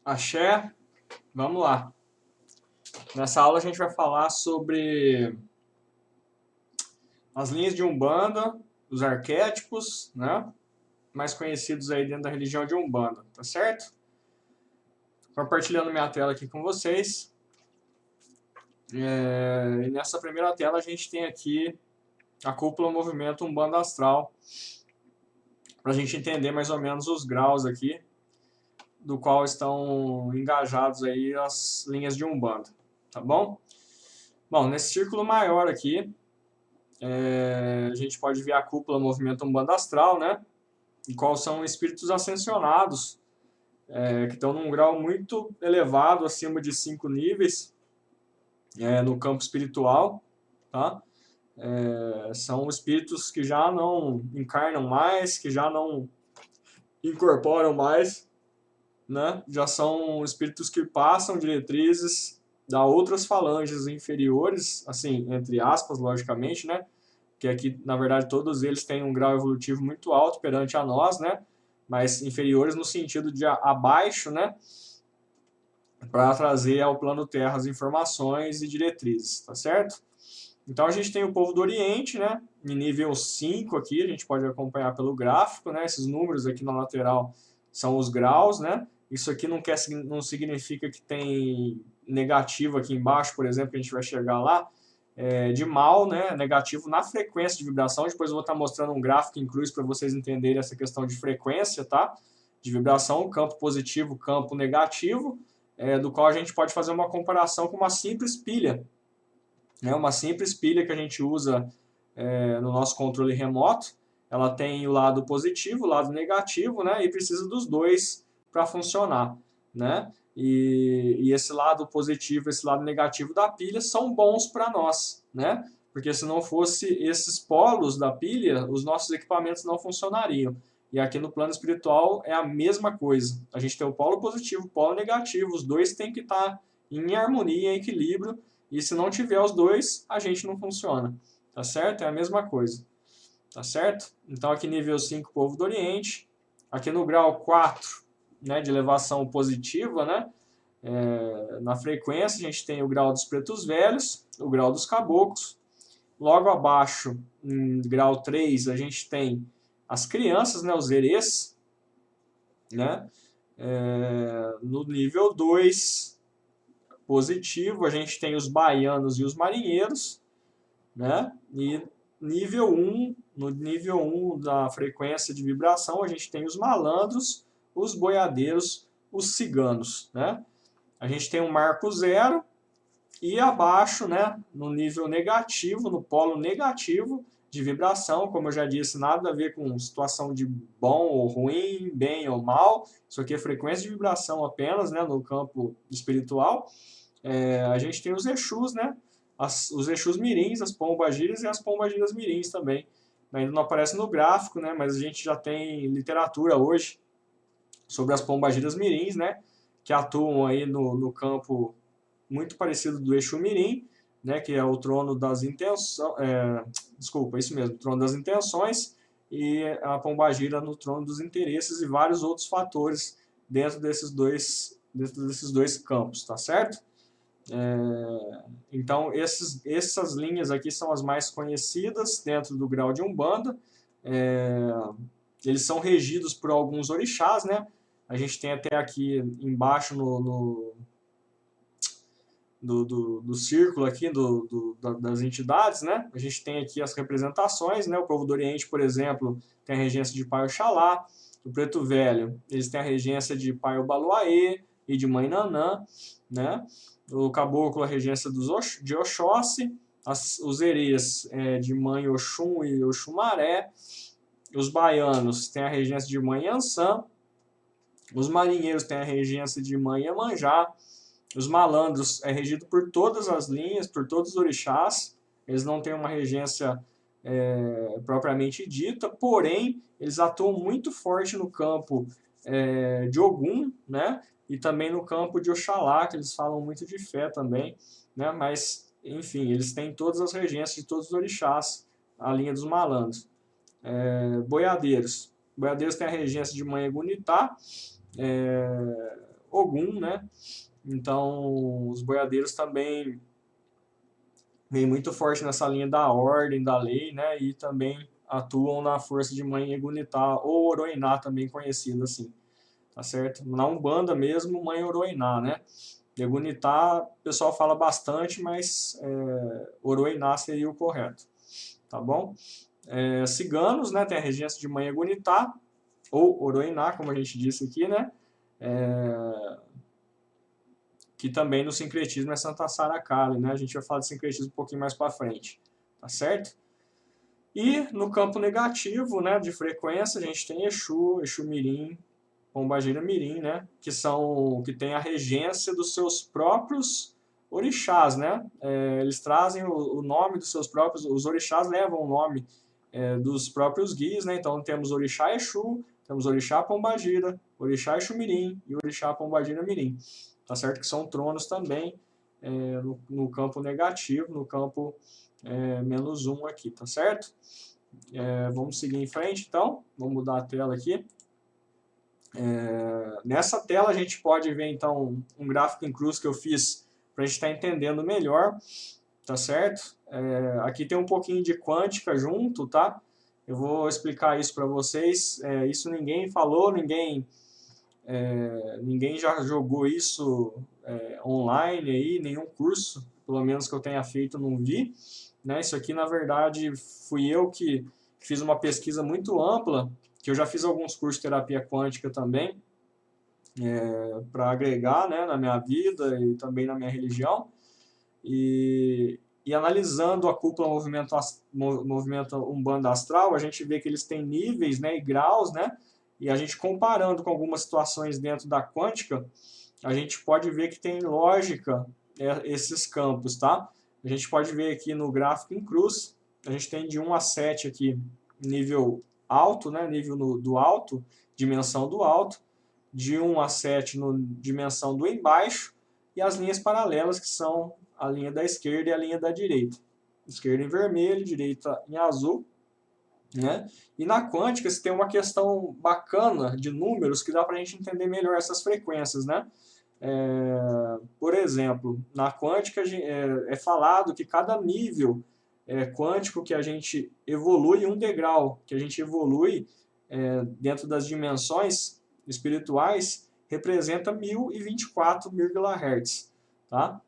Axé, vamos lá. Nessa aula a gente vai falar sobre as linhas de Umbanda, os arquétipos, né? Mais conhecidos aí dentro da religião de Umbanda, tá certo? Compartilhando minha tela aqui com vocês. E nessa primeira tela a gente tem aqui a cúpula Movimento Umbanda Astral, para a gente entender mais ou menos os graus aqui do qual estão engajados aí as linhas de Umbanda, tá bom? Bom, nesse círculo maior aqui, a gente pode ver a cúpula Movimento Umbanda Astral, né? E quais são espíritos ascensionados, que estão num grau muito elevado, acima de 5 níveis, no campo espiritual, tá? São espíritos que já não encarnam mais, que já não incorporam mais, né? Já são espíritos que passam diretrizes da outras falanges inferiores, assim, entre aspas, logicamente, né? Que aqui, na verdade, todos eles têm um grau evolutivo muito alto perante a nós, né? Mas inferiores no sentido de abaixo, né? Para trazer ao plano Terra as informações e diretrizes, tá certo? Então a gente tem o povo do Oriente, né? Em nível 5 aqui, a gente pode acompanhar pelo gráfico, né? Esses números aqui na lateral são os graus, né? Isso aqui não significa que tem negativo aqui embaixo, por exemplo, que a gente vai chegar lá, de mal, né? Negativo na frequência de vibração. Depois eu vou estar mostrando um gráfico em cruz para vocês entenderem essa questão de frequência, tá? De vibração, campo positivo, campo negativo, do qual a gente pode fazer uma comparação com uma simples pilha, né? Uma simples pilha que a gente usa no nosso controle remoto. Ela tem o lado positivo, o lado negativo, né? E precisa dos dois para funcionar, né? E esse lado positivo, esse lado negativo da pilha são bons para nós, né? Porque se não fosse esses polos da pilha, os nossos equipamentos não funcionariam. E aqui no plano espiritual é a mesma coisa. A gente tem o polo positivo, o polo negativo, os dois têm que estar em harmonia, em equilíbrio, e se não tiver os dois, a gente não funciona, tá certo? É a mesma coisa, tá certo? Então aqui nível 5, povo do Oriente, aqui no grau 4, né, de elevação positiva, né, na frequência a gente tem o grau dos pretos velhos, o grau dos caboclos, logo abaixo, em grau 3, a gente tem as crianças, né, os erês, né, no nível 2, positivo, a gente tem os baianos e os marinheiros, né, e nível 1, no nível 1 da frequência de vibração, a gente tem os malandros, os boiadeiros, os ciganos, né? A gente tem um marco zero e abaixo, né, no nível negativo, no polo negativo de vibração, como eu já disse, nada a ver com situação de bom ou ruim, bem ou mal, isso aqui é frequência de vibração apenas, né, no campo espiritual. A gente tem os Exus, né, os Exus mirins, as pombagiras e as pombagiras mirins também. Ainda não aparece no gráfico, né, mas a gente já tem literatura hoje sobre as pombagiras mirins, né, que atuam aí no campo muito parecido do Exu Mirim, né, que é o trono das intenções, desculpa, isso mesmo, trono das intenções, e a pombagira no trono dos interesses e vários outros fatores dentro desses dois campos, tá certo? Então, essas linhas aqui são as mais conhecidas dentro do grau de Umbanda. Eles são regidos por alguns orixás, né? A gente tem até aqui embaixo do círculo aqui das entidades, né? A gente tem aqui as representações, né? O povo do Oriente, por exemplo, tem a regência de Pai Oxalá. O Preto Velho, eles têm a regência de Pai Obaluaê e de Mãe Nanã, né? O Caboclo, a regência de Oxóssi. Os Erês, de Mãe Oxum e Oxumaré. Os baianos têm a regência de Mãe Ansã. Os marinheiros têm a regência de Mãe Iemanjá. Os malandros é regido por todas as linhas, por todos os orixás. Eles não têm uma regência propriamente dita, porém, eles atuam muito forte no campo de Ogum, né? E também no campo de Oxalá, que eles falam muito de fé também, né? Mas, enfim, eles têm todas as regências de todos os orixás, a linha dos malandros. Boiadeiros. Boiadeiros têm a regência de Mãe Egunitá, Ogum, né? Então, os boiadeiros também vêm muito forte nessa linha da ordem, da lei, né? E também atuam na força de Mãe Egunitá, ou Oroiná, também conhecida assim, tá certo? Na Umbanda mesmo, Mãe Oroiná, né? Egunitá, o pessoal fala bastante, mas Oroiná seria o correto, tá bom? Ciganos, né? Tem a regência de Mãe Egunitá, ou Oroiná, como a gente disse aqui, né? Que também no sincretismo é Santa Sara Kali, né? A gente vai falar de sincretismo um pouquinho mais para frente, tá certo? E no campo negativo, né, de frequência, a gente tem Exu, Exu Mirim, Pombagira Mirim, né, que tem a regência dos seus próprios orixás, né? Eles trazem o nome dos seus próprios, os orixás levam o nome dos próprios guias, né? Então temos Orixá Exu, temos Orixá Pombagira, Orixá Exu Mirim e Orixá Pombagira Mirim, tá certo? Que são tronos também no campo negativo, no campo -1 aqui, tá certo? Vamos seguir em frente, então. Vamos mudar a tela aqui. Nessa tela a gente pode ver, então, um gráfico em cruz que eu fiz para a gente estar entendendo melhor, tá certo? Aqui tem um pouquinho de quântica junto, tá? Eu vou explicar isso para vocês. Isso ninguém falou, ninguém já jogou isso online aí, nenhum curso, pelo menos que eu tenha feito, não vi. Né? Isso aqui, na verdade, fui eu que fiz uma pesquisa muito ampla, que eu já fiz alguns cursos de terapia quântica também, para agregar, né, na minha vida e também na minha religião. E analisando a cúpula movimento Umbanda Astral, a gente vê que eles têm níveis, né, e graus, né? E a gente comparando com algumas situações dentro da quântica, a gente pode ver que tem lógica esses campos, tá? A gente pode ver aqui no gráfico em cruz, a gente tem de 1 a 7 aqui, nível alto, né? Nível do alto, dimensão do alto, de 1 a 7 no dimensão do embaixo, e as linhas paralelas, que são a linha da esquerda e a linha da direita. Esquerda em vermelho, direita em azul, né? E na quântica você tem uma questão bacana de números que dá para a gente entender melhor essas frequências, né? Por exemplo, na quântica é falado que cada nível quântico que a gente evolui, um degrau que a gente evolui dentro das dimensões espirituais, representa 1024 MHz, tá?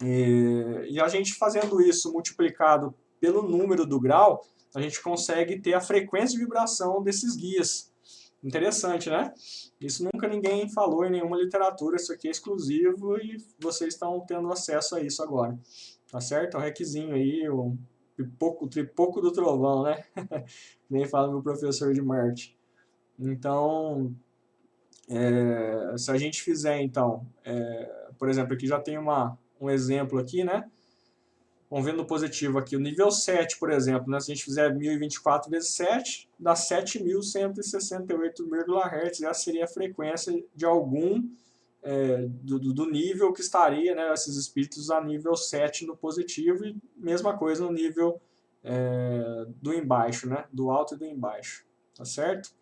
E a gente fazendo isso multiplicado pelo número do grau, a gente consegue ter a frequência de vibração desses guias. Interessante, né? Isso nunca ninguém falou em nenhuma literatura, isso aqui é exclusivo e vocês estão tendo acesso a isso agora. Tá certo? É o requisinho aí, o tripoco do trovão, né? Nem fala meu professor de Marte. Então, se a gente fizer, então, por exemplo, aqui já tem um exemplo aqui, né? Vamos ver no positivo aqui, o nível 7, por exemplo, né? Se a gente fizer 1024 vezes 7, dá 7.168 MHz, essa seria a frequência de algum do nível que estaria, né, esses espíritos a nível 7 no positivo, e mesma coisa no nível do embaixo, né? Do alto e do embaixo, tá certo?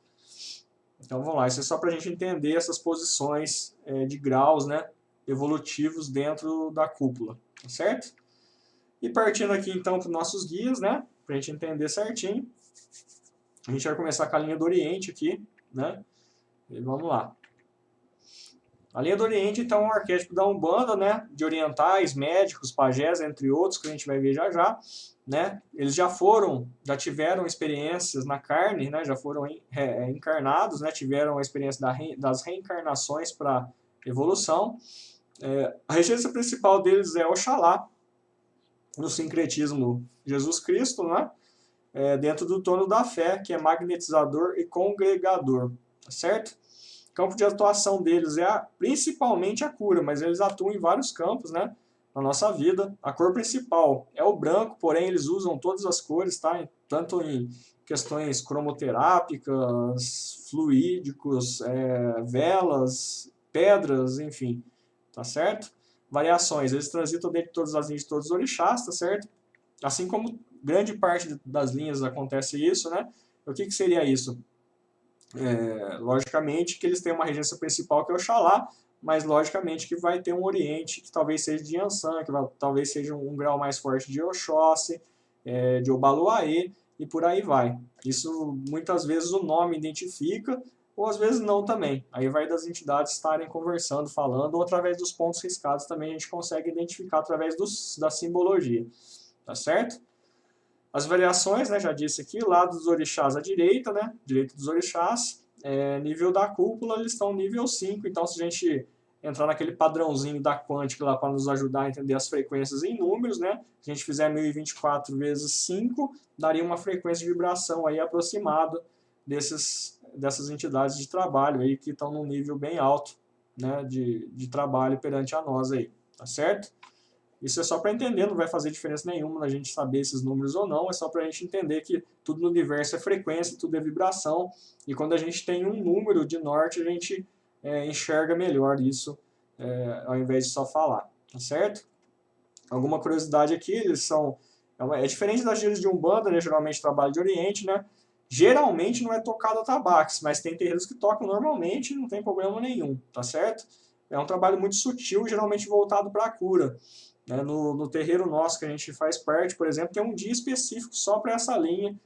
Então vamos lá, isso é só para a gente entender essas posições de graus, né, evolutivos dentro da cúpula, tá certo? E partindo aqui então para os nossos guias, né, para a gente entender certinho, a gente vai começar com a linha do Oriente aqui, né, e vamos lá. A linha do Oriente então é um arquétipo da Umbanda, né, de orientais, médicos, pajés, entre outros, que a gente vai ver já já, né, eles já tiveram experiências na carne, né, já foram encarnados, né, tiveram a experiência das reencarnações para evolução. A regência principal deles é Oxalá, no sincretismo Jesus Cristo, né? Dentro do trono da fé, que é magnetizador e congregador, tá certo? O campo de atuação deles principalmente a cura, mas eles atuam em vários campos, né, na nossa vida. A cor principal é o branco, porém eles usam todas as cores, tá? Tanto em questões cromoterápicas, fluídicos, velas, pedras, enfim, tá certo? Variações, eles transitam dentro de todas as linhas de todos os orixás, tá certo? Assim como grande parte das linhas acontece isso, né? O que seria isso? Logicamente que eles têm uma regência principal que é Oxalá, mas logicamente que vai ter um oriente que talvez seja de Yansan, que talvez seja um grau mais forte de Oxóssi, de Obaluaê, e por aí vai. Isso muitas vezes o nome identifica, ou às vezes não também. Aí vai das entidades estarem conversando, falando, ou através dos pontos riscados também a gente consegue identificar através da simbologia. Tá certo? As variações, né, já disse aqui, lado dos orixás à direita, né, direita dos orixás, nível da cúpula, eles estão nível 5, então se a gente entrar naquele padrãozinho da quântica lá para nos ajudar a entender as frequências em números, né, se a gente fizer 1024 vezes 5, daria uma frequência de vibração aí aproximada dessas entidades de trabalho aí que estão num nível bem alto, né, de trabalho perante a nós aí, tá certo? Isso é só para entender, não vai fazer diferença nenhuma a gente saber esses números ou não, é só para a gente entender que tudo no universo é frequência, tudo é vibração, e quando a gente tem um número de norte, a gente enxerga melhor isso, ao invés de só falar, tá certo? Alguma curiosidade aqui, eles são... É diferente das gírias de Umbanda, né, geralmente trabalho de Oriente, né? Geralmente não é tocado atabaques, mas tem terreiros que tocam normalmente, não tem problema nenhum, tá certo? É um trabalho muito sutil, geralmente voltado para a cura. No terreiro nosso que a gente faz parte, por exemplo, tem um dia específico só para essa linha,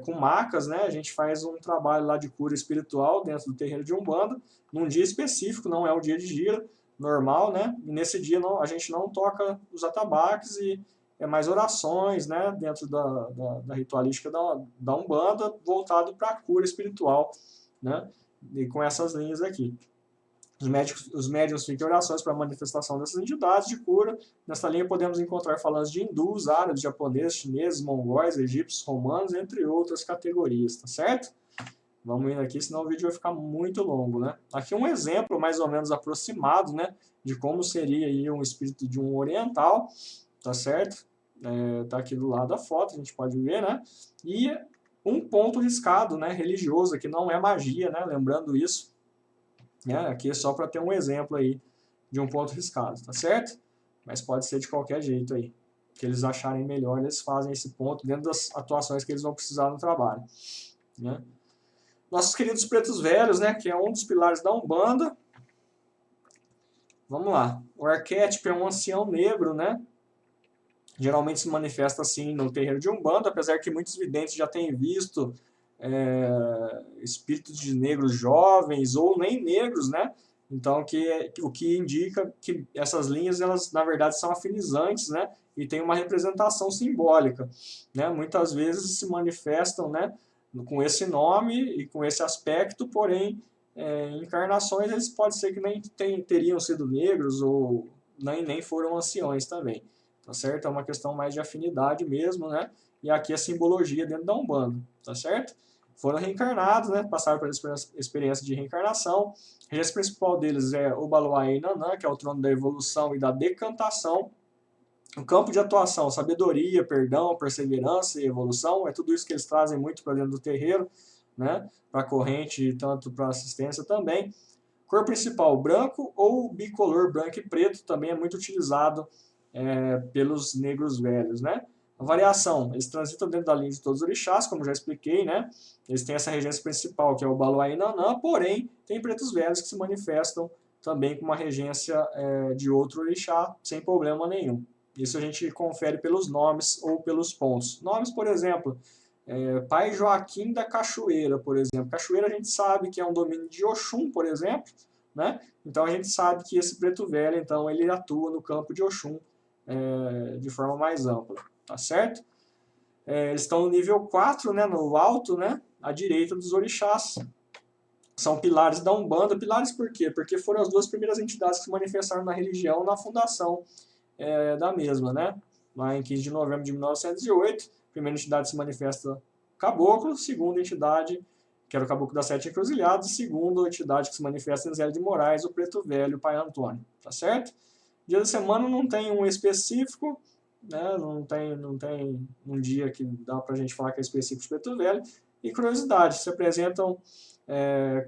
com macas, né? A gente faz um trabalho lá de cura espiritual dentro do terreiro de Umbanda, num dia específico, não é o dia de gira normal, né? E nesse dia a gente não toca os atabaques e é mais orações, né? Dentro da ritualística da Umbanda, voltado para a cura espiritual, né? E com essas linhas aqui. Os médiuns ficam em orações para a manifestação dessas entidades de cura. Nessa linha podemos encontrar falantes de hindus, árabes, japoneses, chineses, mongóis, egípcios, romanos, entre outras categorias, tá certo? Vamos indo aqui, senão o vídeo vai ficar muito longo, né? Aqui um exemplo mais ou menos aproximado, né, de como seria aí um espírito de um oriental, tá certo? Tá aqui do lado da foto, a gente pode ver, né? E um ponto riscado, né, religioso, que não é magia, né? Lembrando isso. Aqui é só para ter um exemplo aí de um ponto riscado, tá certo? Mas pode ser de qualquer jeito aí. Que eles acharem melhor, eles fazem esse ponto dentro das atuações que eles vão precisar no trabalho. Né? Nossos queridos pretos velhos, né, que é um dos pilares da Umbanda. Vamos lá. O arquétipo é um ancião negro, né? Geralmente se manifesta assim no terreiro de Umbanda, apesar que muitos videntes já têm visto espíritos de negros jovens ou nem negros, né? Então, o que indica que essas linhas, elas na verdade são afinizantes, né? E tem uma representação simbólica, né? Muitas vezes se manifestam, né? Com esse nome e com esse aspecto, porém, em encarnações eles pode ser que nem teriam sido negros ou nem foram anciões também, tá certo? É uma questão mais de afinidade mesmo, né? E aqui a simbologia dentro da Umbanda, tá certo? Foram reencarnados, né? Passaram pela experiência de reencarnação. A regência principal deles é o Baluaê e Nanã, que é o trono da evolução e da decantação. O campo de atuação, sabedoria, perdão, perseverança e evolução, é tudo isso que eles trazem muito para dentro do terreiro, né? Para a corrente e tanto para a assistência também. Cor principal, branco ou bicolor, branco e preto, também é muito utilizado pelos negros velhos, né? A variação, eles transitam dentro da linha de todos os orixás, como já expliquei, né? Eles têm essa regência principal, que é o Baluaê e Nanã, porém, tem pretos velhos que se manifestam também com uma regência de outro orixá, sem problema nenhum. Isso a gente confere pelos nomes ou pelos pontos. Nomes, por exemplo, Pai Joaquim da Cachoeira, por exemplo. Cachoeira a gente sabe que é um domínio de Oxum, por exemplo, né? Então a gente sabe que esse preto velho, então, ele atua no campo de Oxum de forma mais ampla, tá certo? Eles estão no nível 4, né, no alto, né, à direita dos orixás. São pilares da Umbanda. Pilares por quê? Porque foram as duas primeiras entidades que se manifestaram na religião na fundação da mesma, né? Lá em 15 de novembro de 1908, a primeira entidade se manifesta Caboclo, segunda entidade, que era o Caboclo das Sete Encruzilhadas, e segunda entidade que se manifesta em Zé de Moraes, o Preto Velho, o Pai Antônio, tá certo? Dia da semana não tem um específico, né? Não tem um dia que dá pra gente falar que é específico de Preto Velho, e curiosidade, se apresentam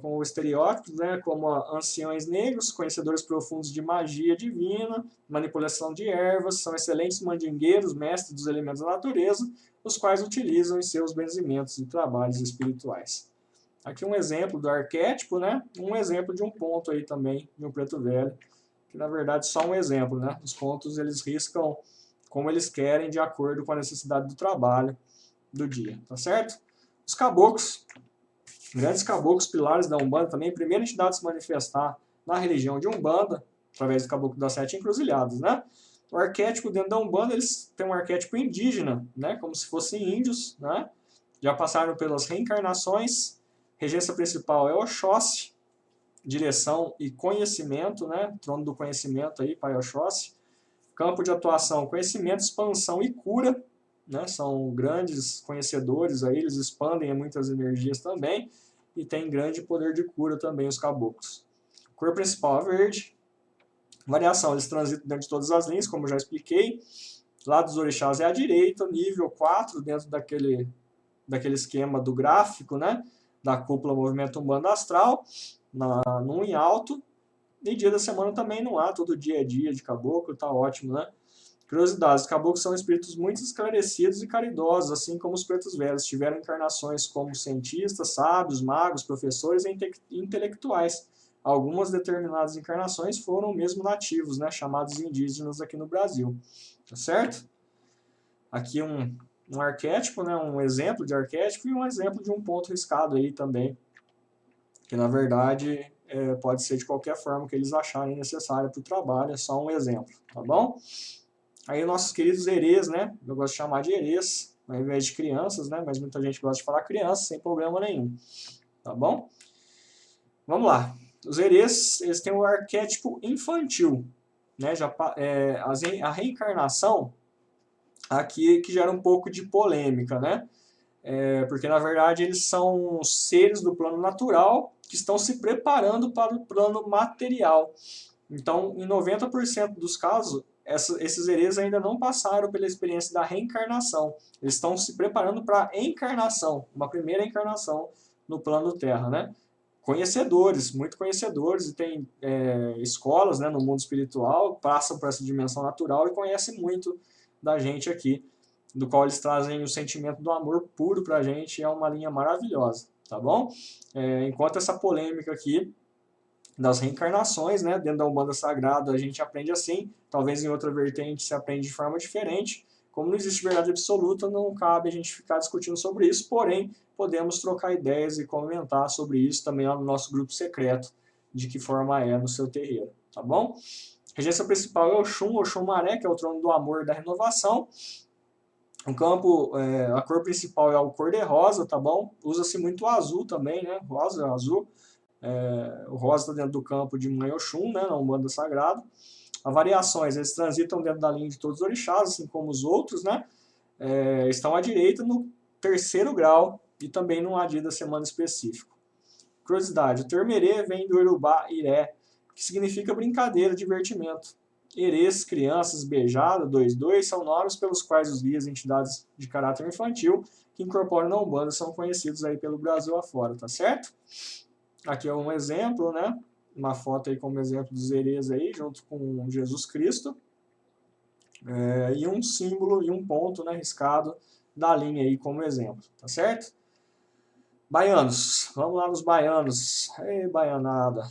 com estereótipos, né, como anciões negros, conhecedores profundos de magia divina, manipulação de ervas, são excelentes mandingueiros, mestres dos elementos da natureza, os quais utilizam em seus benzimentos e trabalhos espirituais. Aqui um exemplo do arquétipo, né? Um exemplo de um ponto aí também, de um preto velho, que na verdade só um exemplo, né? Os pontos eles riscam como eles querem, de acordo com a necessidade do trabalho do dia, tá certo? Os caboclos, grandes caboclos, pilares da Umbanda, também primeira entidade a se manifestar na religião de Umbanda, através do caboclo das 7 encruzilhadas, né? O arquétipo dentro da Umbanda, eles têm um arquétipo indígena, né? Como se fossem índios, né? Já passaram pelas reencarnações. Regência principal é Oxóssi, direção e conhecimento, né? Trono do conhecimento aí, Pai Oxóssi. Campo de atuação, conhecimento, expansão e cura, né? São grandes conhecedores aí, eles expandem muitas energias também e tem grande poder de cura também os caboclos. Cor principal é verde. Variação, eles transitam dentro de todas as linhas, como eu já expliquei. Lá dos orixás é à direita, nível 4, dentro daquele esquema do gráfico, né? Da cúpula Movimento Umbanda Astral, num em alto. E dia da semana também não há, todo dia é dia de caboclo, tá ótimo, né? Curiosidades, os caboclos são espíritos muito esclarecidos e caridosos, assim como os pretos velhos. Tiveram encarnações como cientistas, sábios, magos, professores e intelectuais. Algumas determinadas encarnações foram mesmo nativos, né? Chamados indígenas aqui no Brasil. Tá certo? Aqui um arquétipo, né? Um exemplo de arquétipo e um exemplo de um ponto riscado aí também, que na verdade pode ser de qualquer forma que eles acharem necessário para o trabalho, é só um exemplo, tá bom? Aí nossos queridos herês, né? Eu gosto de chamar de herês, ao invés de crianças, né? Mas muita gente gosta de falar criança, sem problema nenhum, tá bom? Vamos lá. Os herês, eles têm um arquétipo infantil, né? A reencarnação aqui que gera um pouco de polêmica, né? Porque na verdade eles são seres do plano natural que estão se preparando para o plano material. Então, em 90% dos casos, esses herês ainda não passaram pela experiência da reencarnação. Eles estão se preparando para a encarnação, uma primeira encarnação no plano Terra, né? Conhecedores, muito conhecedores, e tem escolas, né, no mundo espiritual, passam por essa dimensão natural e conhecem muito da gente aqui, do qual eles trazem o sentimento do amor puro para a gente, é uma linha maravilhosa, tá bom? Enquanto essa polêmica aqui das reencarnações, né, dentro da Umbanda Sagrada a gente aprende assim, talvez em outra vertente se aprende de forma diferente. Como não existe verdade absoluta, não cabe a gente ficar discutindo sobre isso, porém, podemos trocar ideias e comentar sobre isso também lá no nosso grupo secreto, de que forma é no seu terreiro, tá bom? Regência principal é Oxum, Oxum Maré, que é o trono do amor e da renovação. O campo, a cor principal é o cor-de-rosa, tá bom? Usa-se muito o azul também, né? Rosa, azul. O rosa está dentro do campo de Mãe Oxum, né? Na Umbanda Sagrada. As variações, eles transitam dentro da linha de todos os orixás, assim como os outros, né? Estão à direita no 3º grau e também não há dia da semana específico. Curiosidade, o termo herê vem do Yorubá iré, que significa brincadeira, divertimento. Herês, crianças, beijada, 2-2 são nomes pelos quais os guias e entidades de caráter infantil que incorporam na Umbanda são conhecidos aí pelo Brasil afora, tá certo? Aqui é um exemplo, né? Uma foto aí como exemplo dos herês aí, junto com Jesus Cristo. E um símbolo e um ponto, né, riscado da linha aí como exemplo, tá certo? Baianos, vamos lá nos baianos. Ei, baianada,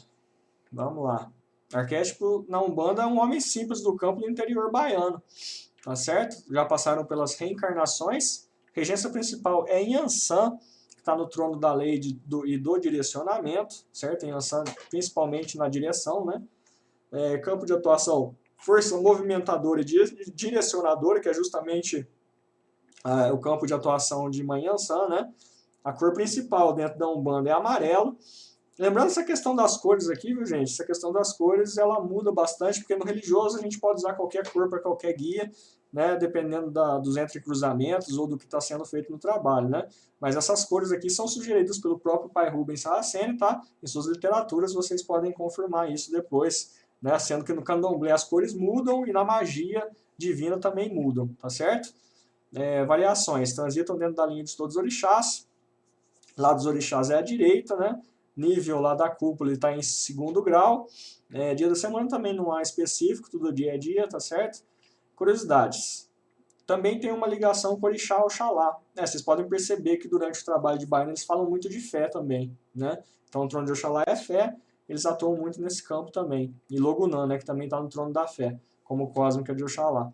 vamos lá. Arquétipo na Umbanda é um homem simples do campo do interior baiano, tá certo? Já passaram pelas reencarnações. Regência principal é Yansan, que está no trono da lei e do direcionamento, certo? Yansan principalmente na direção, né? Campo de atuação, força movimentadora e direcionadora, que é justamente o campo de atuação de Mãe Yansan, né? A cor principal dentro da Umbanda é amarelo. Lembrando essa questão das cores aqui, viu, gente? Essa questão das cores, ela muda bastante, porque no religioso a gente pode usar qualquer cor para qualquer guia, né? Dependendo dos entrecruzamentos ou do que está sendo feito no trabalho, né? Mas essas cores aqui são sugeridas pelo próprio pai Rubens Saraceni, tá? Em suas literaturas vocês podem confirmar isso depois, né? Sendo que no candomblé as cores mudam e na magia divina também mudam, tá certo? Variações, transitam dentro da linha de todos os orixás. Lá dos orixás é à direita, né? Nível lá da cúpula está em 2º grau. Dia da semana também não há específico, tudo dia é dia, tá certo? Curiosidades. também tem uma ligação com Orixá Oxalá. Né? Vocês podem perceber que durante o trabalho de baiano eles falam muito de fé também. Né? Então o trono de Oxalá é fé, eles atuam muito nesse campo também. E Logunã, né, que também está no trono da fé, como cósmica de Oxalá.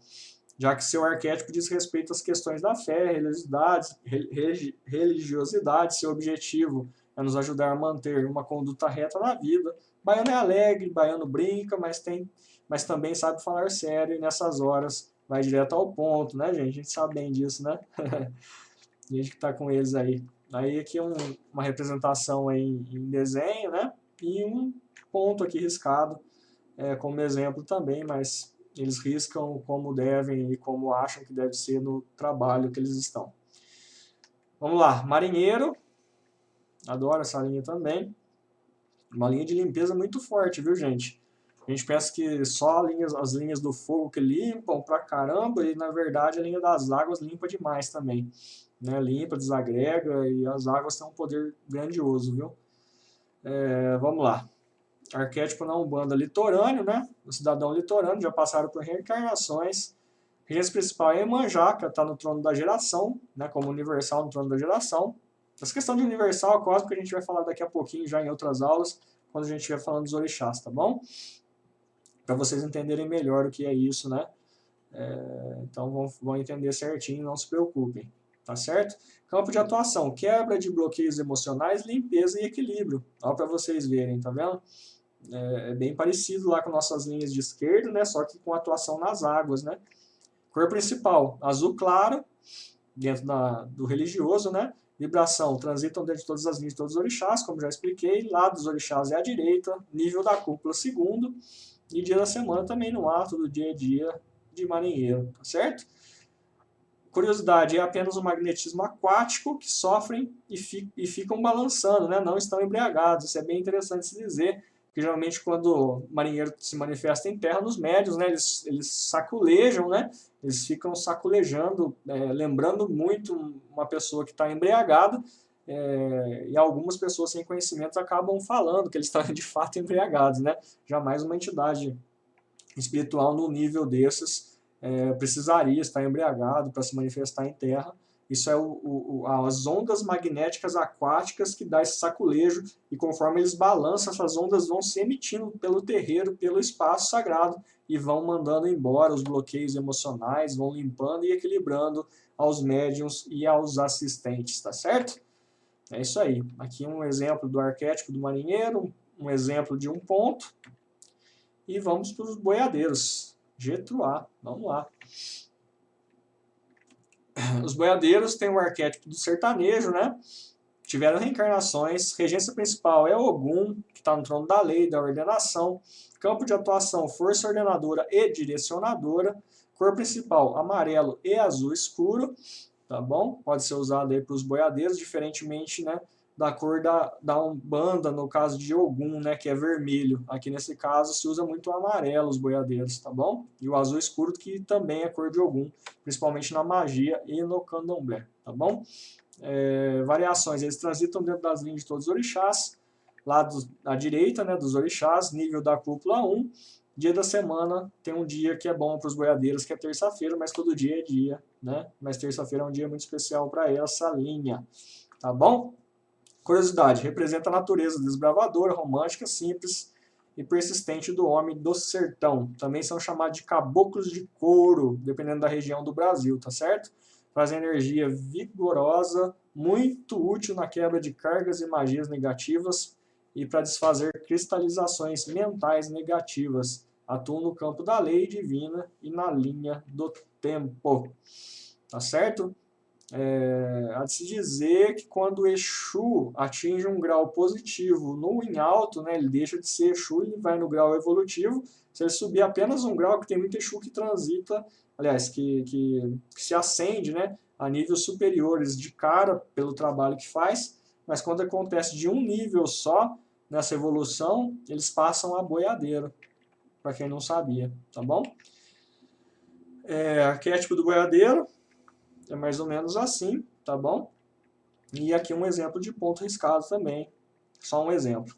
Já que seu arquétipo diz respeito às questões da fé, religiosidade, seu objetivo é nos ajudar a manter uma conduta reta na vida. Baiano é alegre, baiano brinca, mas também sabe falar sério e nessas horas vai direto ao ponto, né, gente? A gente sabe bem disso, né? A gente que está com eles aí. Aí aqui uma representação aí em desenho, né? E um ponto aqui riscado como exemplo também, mas eles riscam como devem e como acham que deve ser no trabalho que eles estão. Vamos lá, marinheiro. Adoro essa linha também. Uma linha de limpeza muito forte, viu, gente? A gente pensa que só as linhas do fogo que limpam pra caramba, e na verdade a linha das águas limpa demais também. Né? Limpa, desagrega, e as águas têm um poder grandioso, viu? Vamos lá. Arquétipo na Umbanda litorâneo, né? O cidadão litorâneo, já passaram por reencarnações. A regência principal é Iemanjá, que está no trono da geração, né? Como universal no trono da geração. Essa questão de universal cósmico a gente vai falar daqui a pouquinho, já em outras aulas, quando a gente estiver falando dos orixás, tá bom? Para vocês entenderem melhor o que é isso, né? Então vão entender certinho, não se preocupem, tá certo? Campo de atuação, quebra de bloqueios emocionais, limpeza e equilíbrio. Ó, para vocês verem, tá vendo? É bem parecido lá com nossas linhas de esquerda, né? Só que com atuação nas águas, né? Cor principal, azul claro, dentro do religioso, né? Vibração, transitam dentro de todas as linhas de todos os orixás, como já expliquei. Lado dos orixás é à direita, nível da cúpula segundo, e dia da semana também no ato do dia a dia de marinheiro, tá certo? Curiosidade, é apenas o magnetismo aquático que sofrem e ficam balançando, né? Não estão embriagados. Isso é bem interessante se dizer, porque geralmente quando o marinheiro se manifesta em terra, nos médios, né? Eles saculejam, né? Eles ficam saculejando, lembrando muito uma pessoa que está embriagada, e algumas pessoas sem conhecimento acabam falando que eles estão de fato embriagados, né? Jamais uma entidade espiritual no nível desses precisaria estar embriagado para se manifestar em terra. Isso é as ondas magnéticas aquáticas que dá esse saculejo, e conforme eles balançam, essas ondas vão se emitindo pelo terreiro, pelo espaço sagrado, e vão mandando embora os bloqueios emocionais, vão limpando e equilibrando aos médiuns e aos assistentes, tá certo? É isso aí. Aqui um exemplo do arquétipo do marinheiro, um exemplo de um ponto, e vamos para os boiadeiros. Getruá, vamos lá. Os boiadeiros têm o arquétipo do sertanejo, né? Tiveram reencarnações. Regência principal é Ogum, que está no trono da lei, da ordenação. Campo de atuação, força ordenadora e direcionadora. Cor principal, amarelo e azul escuro. Tá bom? Pode ser usado aí para os boiadeiros, diferentemente, né, da cor da Umbanda, no caso de Ogum, né, que é vermelho. Aqui nesse caso se usa muito o amarelo, os boiadeiros, tá bom? E o azul escuro, que também é cor de Ogum, principalmente na magia e no candomblé, tá bom? Variações, eles transitam dentro das linhas de todos os orixás, lá à direita, né, dos orixás, nível da cúpula 1, dia da semana tem um dia que é bom para os boiadeiros, que é terça-feira, mas todo dia é dia, né? Mas terça-feira é um dia muito especial para essa linha, tá bom? Curiosidade, representa a natureza desbravadora, romântica, simples e persistente do homem do sertão. Também são chamados de caboclos de couro, dependendo da região do Brasil, tá certo? Trazem energia vigorosa, muito útil na quebra de cargas e magias negativas e para desfazer cristalizações mentais negativas. Atuam no campo da lei divina e na linha do tempo, tá certo? Há de se dizer que quando o Exu atinge um grau positivo no em alto, né, ele deixa de ser Exu e vai no grau evolutivo. Se ele subir apenas um grau, que tem muito Exu que transita, aliás, que se acende, né, a níveis superiores de cara pelo trabalho que faz, mas quando acontece de um nível só nessa evolução, eles passam a boiadeiro, para quem não sabia, tá bom? Arquétipo do boiadeiro é mais ou menos assim, tá bom? E aqui um exemplo de ponto riscado também, só um exemplo.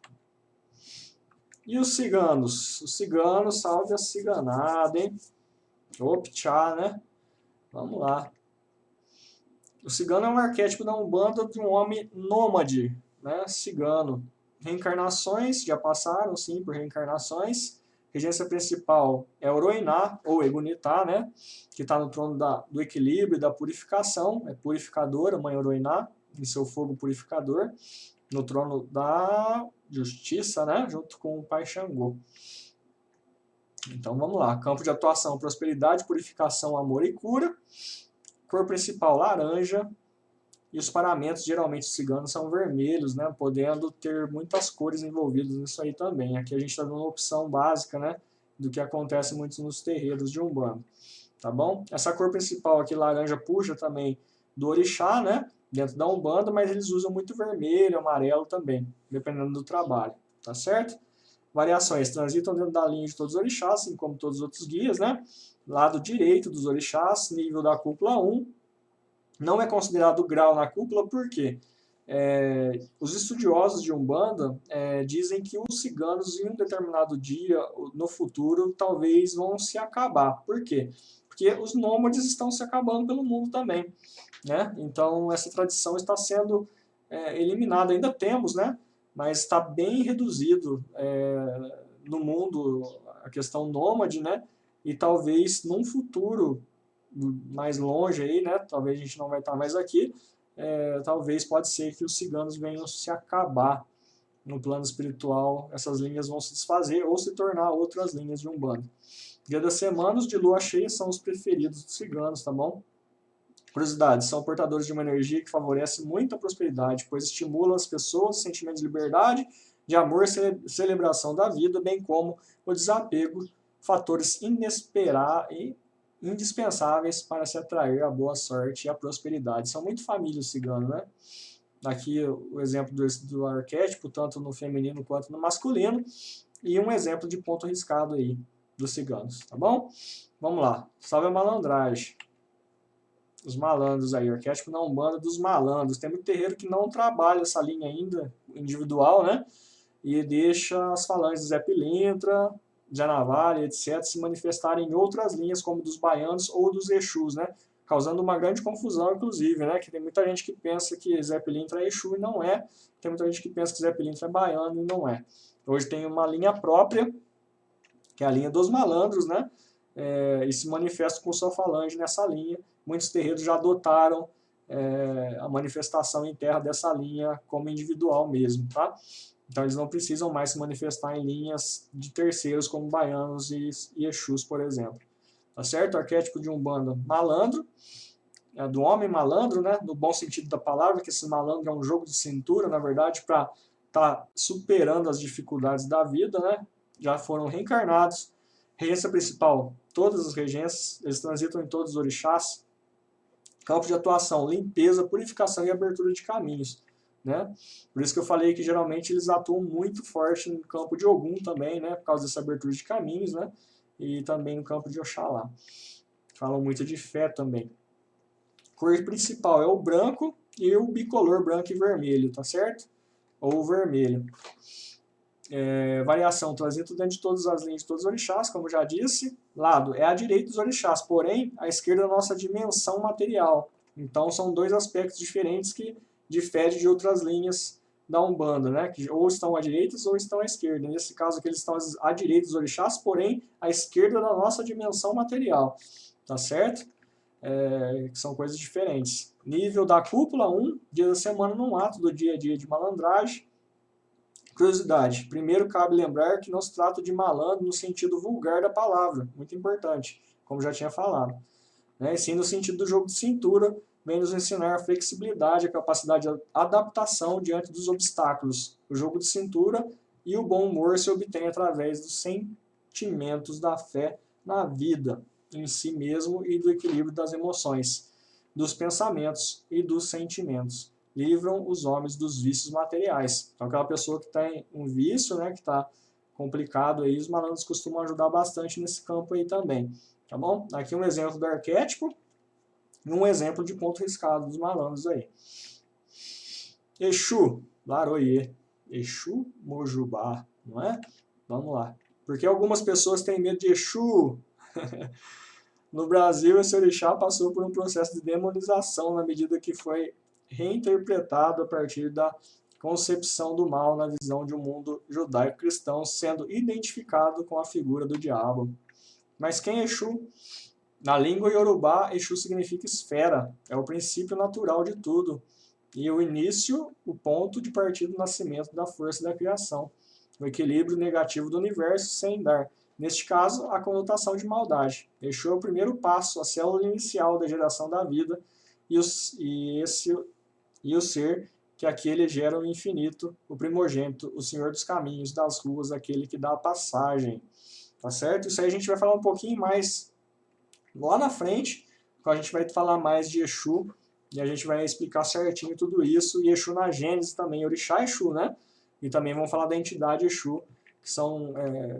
E os ciganos? Os ciganos, salve a ciganada, hein? Optchá, né? Vamos lá. O cigano é um arquétipo da Umbanda de um homem nômade, né? Cigano. Reencarnações, já passaram, sim, por reencarnações. Regência principal é Oroiná, ou Egunitá, né? Que está no trono do equilíbrio e da purificação. É purificadora, mãe Oroiná, em seu fogo purificador. No trono da justiça, né? Junto com o pai Xangô. Então vamos lá. Campo de atuação: prosperidade, purificação, amor e cura. Cor principal: laranja. E os paramentos, geralmente os ciganos, são vermelhos, né? Podendo ter muitas cores envolvidas nisso aí também. Aqui a gente está dando uma opção básica, né? Do que acontece muito nos terreiros de Umbanda. Tá bom? Essa cor principal aqui, laranja, puxa também do orixá, né? Dentro da Umbanda, mas eles usam muito vermelho, amarelo também, dependendo do trabalho. Tá certo? Variações: transitam dentro da linha de todos os orixás, assim como todos os outros guias, né? Lado direito dos orixás, nível da cúpula 1. Não é considerado grau na cúpula, por quê? Os estudiosos de Umbanda dizem que os ciganos, em um determinado dia, no futuro, talvez vão se acabar. Por quê? Porque os nômades estão se acabando pelo mundo também, né? Então, essa tradição está sendo eliminada. Ainda temos, né? Mas está bem reduzido no mundo a questão nômade, né? E talvez, num futuro mais longe aí, né? Talvez a gente não vai estar mais aqui. Talvez pode ser que os ciganos venham se acabar no plano espiritual, essas linhas vão se desfazer ou se tornar outras linhas de Umbanda. Dia das semanas de lua cheia são os preferidos dos ciganos, tá bom? Curiosidade: são portadores de uma energia que favorece muito a prosperidade, pois estimula as pessoas, sentimentos de liberdade, de amor e celebração da vida, bem como o desapego, fatores indispensáveis para se atrair a boa sorte e a prosperidade. São muito família os ciganos, né? Aqui o exemplo do arquétipo, tanto no feminino quanto no masculino, e um exemplo de ponto riscado aí dos ciganos, tá bom? Vamos lá. Salve a malandragem. Os malandros aí, arquétipo na Umbanda dos malandros. Tem muito terreiro que não trabalha essa linha ainda, individual, né? E deixa as falanges do Zé Pilintra, Zé Navalha, etc., se manifestarem em outras linhas, como dos baianos ou dos Exus, né? Causando uma grande confusão, inclusive, né? Que tem muita gente que pensa que Zé Pilintra é Exu e não é. Tem muita gente que pensa que Zé Pilintra é baiano e não é. Hoje tem uma linha própria, que é a linha dos malandros, né? E se manifesta com sua falange nessa linha. Muitos terreiros já adotaram a manifestação em terra dessa linha como individual mesmo, tá? Então eles não precisam mais se manifestar em linhas de terceiros como baianos e Exus, por exemplo. Tá certo? O arquétipo de Umbanda: malandro, do homem malandro, né? No bom sentido da palavra, que esse malandro é um jogo de cintura, na verdade, para estar superando as dificuldades da vida, né? Já foram reencarnados. Regência principal: todas as regências, eles transitam em todos os orixás. Campo de atuação: limpeza, purificação e abertura de caminhos, né? Por isso que eu falei que geralmente eles atuam muito forte no campo de Ogum também, né? Por causa dessa abertura de caminhos, né? E também no campo de Oxalá. Falam muito de fé também. Cor principal é o branco e o bicolor branco e vermelho, tá certo? Ou vermelho. Variação: transito dentro de todas as linhas de todos os orixás, como já disse. Lado: é à direita dos orixás, porém, à esquerda da nossa dimensão material. Então, são dois aspectos diferentes que diferem de outras linhas da Umbanda, né? Que ou estão à direita ou estão à esquerda. Nesse caso aqui, eles estão à direita dos orixás, porém, à esquerda da nossa dimensão material. Tá certo? Que são coisas diferentes. Nível da cúpula: 1, dia da semana num ato do dia a dia de malandragem. Curiosidade: primeiro cabe lembrar que não se trata de malandro no sentido vulgar da palavra, muito importante, como já tinha falado, né? E sim no sentido do jogo de cintura, vem nos ensinar a flexibilidade, a capacidade de adaptação diante dos obstáculos. O jogo de cintura e o bom humor se obtém através dos sentimentos da fé na vida em si mesmo e do equilíbrio das emoções, dos pensamentos e dos sentimentos. Livram os homens dos vícios materiais. Então, aquela pessoa que tem um vício, né, que está complicado aí, os malandros costumam ajudar bastante nesse campo aí também. Tá bom? Aqui um exemplo do arquétipo e um exemplo de ponto riscado dos malandros aí. Exu, Laroie. Exu Mojubá, não é? Vamos lá. Porque algumas pessoas têm medo de Exu. No Brasil, esse orixá passou por um processo de demonização na medida que foi reinterpretado a partir da concepção do mal na visão de um mundo judaico-cristão, sendo identificado com a figura do diabo. Mas quem é Exu? Na língua iorubá, Exu significa esfera, é o princípio natural de tudo, e o início, o ponto de partida do nascimento da força da criação, o equilíbrio negativo do universo sem dar, neste caso, a conotação de maldade. Exu é o primeiro passo, a célula inicial da geração da vida, e o ser que aquele gera o infinito, o primogênito, o senhor dos caminhos, das ruas, aquele que dá a passagem. Tá certo? Isso aí a gente vai falar um pouquinho mais lá na frente, quando a gente vai falar mais de Exu, e a gente vai explicar certinho tudo isso, e Exu na Gênesis também, Orixá Exu, né? E também vamos falar da entidade Exu, que são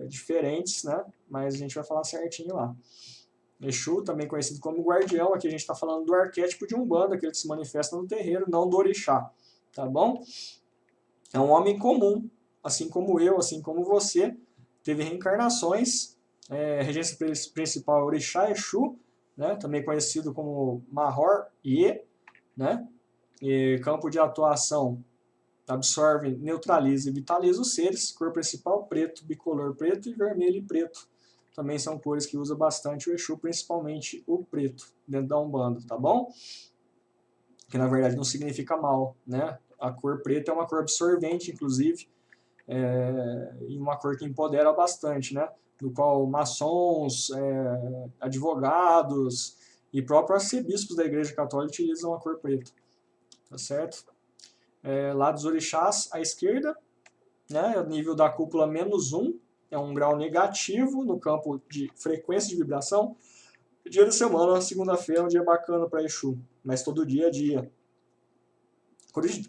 diferentes, né? Mas a gente vai falar certinho lá. Exu, também conhecido como guardião, aqui a gente está falando do arquétipo de Umbanda, aquele que se manifesta no terreiro, não do orixá, tá bom? É um homem comum, assim como eu, assim como você, teve reencarnações, regência principal orixá Exu, né? Também conhecido como Mahor Ye, né? E campo de atuação absorve, neutraliza e vitaliza os seres, cor principal preto, bicolor preto e vermelho e preto. Também são cores que usa bastante o Exu, principalmente o preto, dentro da Umbanda, tá bom? Que na verdade não significa mal, né? A cor preta é uma cor absorvente, inclusive, e uma cor que empodera bastante, né? Do qual maçons, advogados e próprios arcebispos da Igreja Católica utilizam a cor preta, tá certo? Lá dos orixás, à esquerda, né? Nível da cúpula -1, é um grau negativo no campo de frequência de vibração. Dia da semana, segunda-feira, é um dia bacana para Exu, mas todo dia é dia.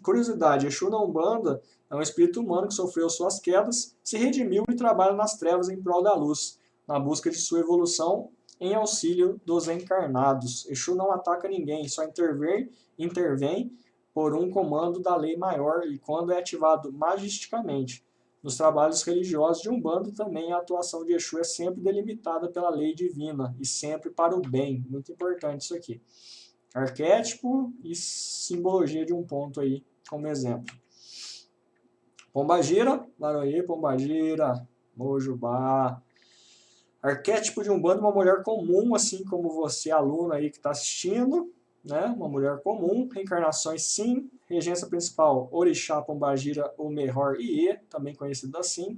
Curiosidade, Exu na Umbanda é um espírito humano que sofreu suas quedas, se redimiu e trabalha nas trevas em prol da luz, na busca de sua evolução em auxílio dos encarnados. Exu não ataca ninguém, só intervém por um comando da lei maior e quando é ativado magisticamente. Nos trabalhos religiosos de Umbanda também a atuação de Exu é sempre delimitada pela lei divina e sempre para o bem. Muito importante isso aqui. Arquétipo e simbologia de um ponto aí, como exemplo. Pombagira, Laroie, Pombagira, Mojubá. Arquétipo de Umbanda, uma mulher comum, assim como você, aluno aí que está assistindo, né? Uma mulher comum, reencarnações sim, regência principal, Orixá, Pombagira, ou Mehor Iê, também conhecido assim.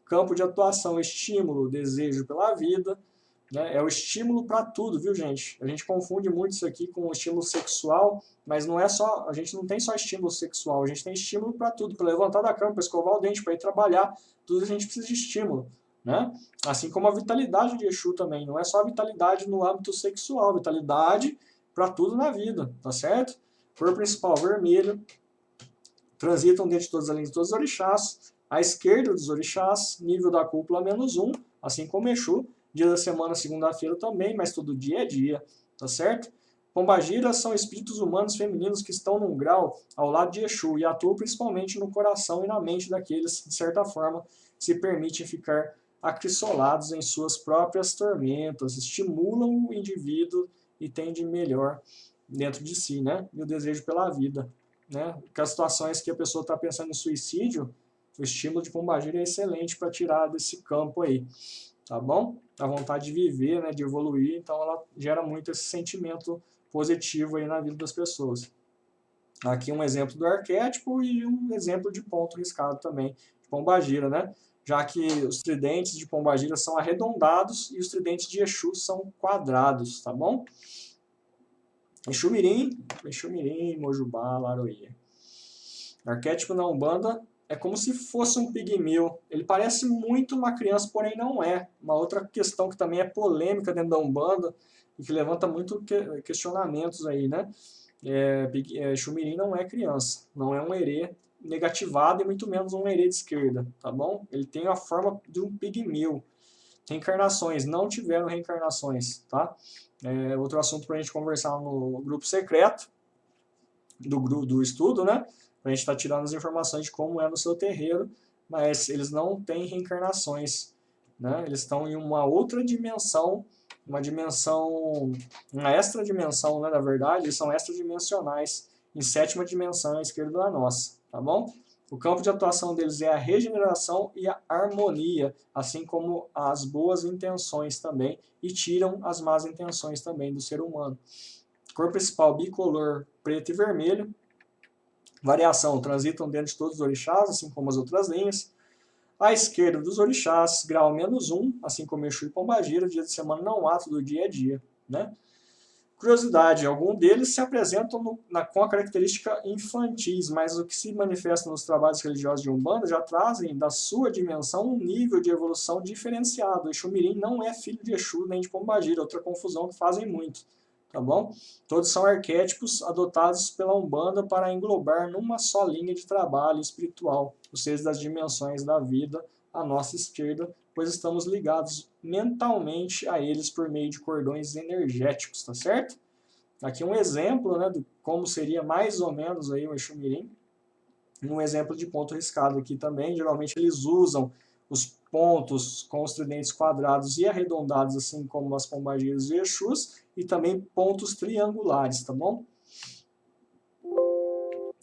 Campo de atuação, estímulo, desejo pela vida, né? É o estímulo para tudo, viu, gente? A gente confunde muito isso aqui com o estímulo sexual, mas não é só, a gente não tem só estímulo sexual, a gente tem estímulo para tudo, para levantar da cama, para escovar o dente, para ir trabalhar, tudo a gente precisa de estímulo, né? Assim como a vitalidade de Exu também, não é só a vitalidade no âmbito sexual, vitalidade para tudo na vida, tá certo? Cor principal vermelho, transitam dentro de todas as linhas de todos os orixás, à esquerda dos orixás, nível da cúpula -1, assim como Exu, dia da semana, segunda-feira também, mas todo dia é dia, tá certo? Pombagiras são espíritos humanos femininos que estão num grau ao lado de Exu e atuam principalmente no coração e na mente daqueles que, de certa forma, se permitem ficar acrissolados em suas próprias tormentas, estimulam o indivíduo e têm de melhor dentro de si, né? E o desejo pela vida, né? Porque as situações que a pessoa está pensando em suicídio, o estímulo de Pombagira é excelente para tirar desse campo aí, tá bom? A vontade de viver, né, de evoluir, então ela gera muito esse sentimento positivo aí na vida das pessoas. Aqui um exemplo do arquétipo e um exemplo de ponto riscado também, de Pombagira, né? Já que os tridentes de Pombagira são arredondados e os tridentes de Exu são quadrados, tá bom? Exu Mirim, Mojubá, Laroie. Arquétipo na Umbanda é como se fosse um pigmeu. Ele parece muito uma criança, porém não é. Uma outra questão que também é polêmica dentro da Umbanda e que levanta muito questionamentos aí, né? Exu Mirim não é criança, não é um herê negativado e muito menos um herê de esquerda, tá bom? Ele tem a forma de um pigmeu. Reencarnações, não tiveram reencarnações, tá? Outro assunto para a gente conversar no grupo secreto do estudo, né? Para a gente estar tirando as informações de como é no seu terreiro, mas eles não têm reencarnações, né? Eles estão em uma outra dimensão uma extra dimensão, né, na verdade, eles são extradimensionais em 7ª dimensão à esquerda da nossa, tá bom? O campo de atuação deles é a regeneração e a harmonia, assim como as boas intenções também, e tiram as más intenções também do ser humano. Cor principal bicolor preto e vermelho. Variação, transitam dentro de todos os orixás, assim como as outras linhas. À esquerda dos orixás, grau -1, assim como Exu e Pombagira, dia de semana não ato do dia a dia, né? Curiosidade, alguns deles se apresentam com a característica infantis, mas o que se manifesta nos trabalhos religiosos de Umbanda já trazem da sua dimensão um nível de evolução diferenciado. O Exu Mirim não é filho de Exu nem de Pombagira, outra confusão que fazem muito, tá bom? Todos são arquétipos adotados pela Umbanda para englobar numa só linha de trabalho espiritual, os seres das dimensões da vida à nossa esquerda, pois estamos ligados mentalmente a eles por meio de cordões energéticos, tá certo? Aqui um exemplo, né, de como seria mais ou menos aí o Exu Mirim, um exemplo de ponto riscado aqui também. Geralmente eles usam os pontos com os tridentes quadrados e arredondados, assim como as pombagiras e Exus, e também pontos triangulares, tá bom?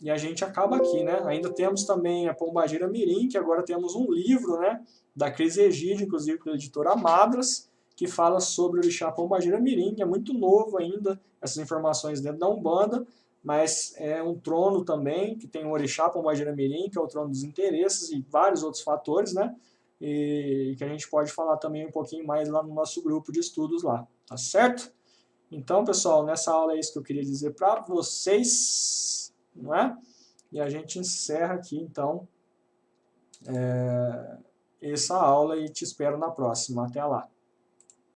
E a gente acaba aqui, né? Ainda temos também a Pombagira Mirim, que agora temos um livro, né, da Cris Egídio, inclusive pela editora Madras, que fala sobre o orixá Pombagira Mirim. É muito novo ainda essas informações dentro da Umbanda, mas é um trono também, que tem o orixá Pombagira Mirim, que é o trono dos interesses e vários outros fatores, né? E que a gente pode falar também um pouquinho mais lá no nosso grupo de estudos lá, tá certo? Então, pessoal, nessa aula é isso que eu queria dizer para vocês, não é? E a gente encerra aqui, então, essa aula e te espero na próxima. Até lá!